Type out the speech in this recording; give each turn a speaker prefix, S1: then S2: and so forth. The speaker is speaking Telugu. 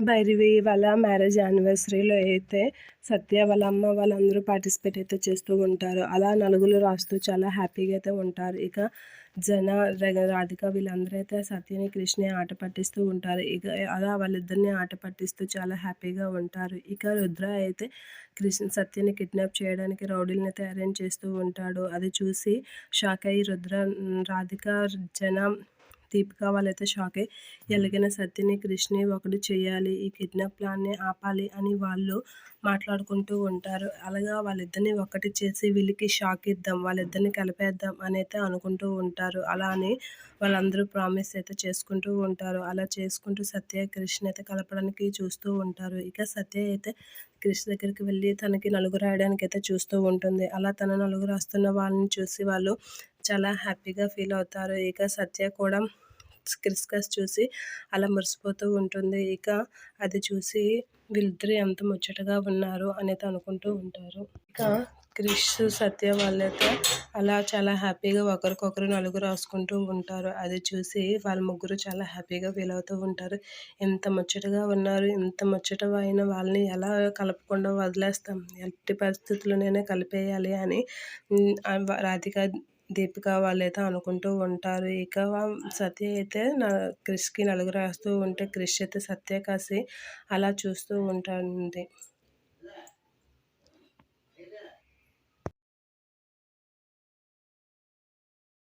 S1: భైరవి వాళ్ళ మ్యారేజ్ యానివర్సరీలో అయితే సత్య వాళ్ళ అమ్మ వాళ్ళందరూ పార్టిసిపేట్ అయితే చేస్తూ ఉంటారు. అలా నలుగురు రాస్తూ చాలా హ్యాపీగా అయితే ఉంటారు. ఇక జన, రాధిక వీళ్ళందరూ అయితే సత్యని, కృష్ణని ఆట పట్టిస్తూ ఉంటారు. ఇక అలా వాళ్ళిద్దరిని ఆట పట్టిస్తూ చాలా హ్యాపీగా ఉంటారు. ఇక రుద్ర అయితే సత్యని కిడ్నాప్ చేయడానికి రౌడీలని అయితే అరేంజ్ చేస్తూ ఉంటాడు. అది చూసి షాక్ అయ్యి రుద్ర, రాధిక, జన, దీపిక వాళ్ళైతే షాక్ అయ్యి ఎలాగైనా సత్యని, కృష్ణని ఒకటి చేయాలి, ఈ కిడ్నాప్ ప్లాన్ని ఆపాలి అని వాళ్ళు మాట్లాడుకుంటూ ఉంటారు. అలాగా వాళ్ళిద్దరిని ఒకటి చేసి వీళ్ళకి షాక్ ఇద్దాం, వాళ్ళిద్దరిని కలిపేద్దాం అని అయితే అనుకుంటూ ఉంటారు. అలా అని వాళ్ళందరూ ప్రామిస్ అయితే చేసుకుంటూ ఉంటారు. అలా చేసుకుంటూ సత్య, కృష్ణ అయితే కలపడానికి చూస్తూ ఉంటారు. ఇక సత్య అయితే కృష్ణ దగ్గరికి వెళ్ళి తనకి నలుగు రాయడానికి అయితే చూస్తూ ఉంటుంది. అలా తన నలుగు రాస్తున్న వాళ్ళని చూసి వాళ్ళు చాలా హ్యాపీగా ఫీల్ అవుతారు. ఇక సత్య కూడా క్రిస్కస్ చూసి అలా మురిసిపోతూ ఉంటుంది. ఇక అది చూసి వీళ్ళిద్దరూ ఎంత ముచ్చటగా ఉన్నారు అనేది అనుకుంటూ ఉంటారు. ఇక క్రిష్, సత్య వాళ్ళైతే అలా చాలా హ్యాపీగా ఒకరికొకరు నలుగు రాసుకుంటూ ఉంటారు. అది చూసి వాళ్ళ ముగ్గురు చాలా హ్యాపీగా ఫీల్ అవుతూ ఉంటారు. ఎంత ముచ్చటగా ఉన్నారు, ఇంత ముచ్చట అయిన వాళ్ళని ఎలా కలపకుండా వదిలేస్తాం, ఎట్టి పరిస్థితుల్లోనైనా కలిపేయాలి అని రాధిక, దీపిక వాళ్ళైతే అనుకుంటూ ఉంటారు. ఇక సత్య అయితే క్రిష్కి నలుగు రాస్తూ ఉంటే క్రిష్ అయితే సత్య కాసి అలా చూస్తూ ఉంటుంది.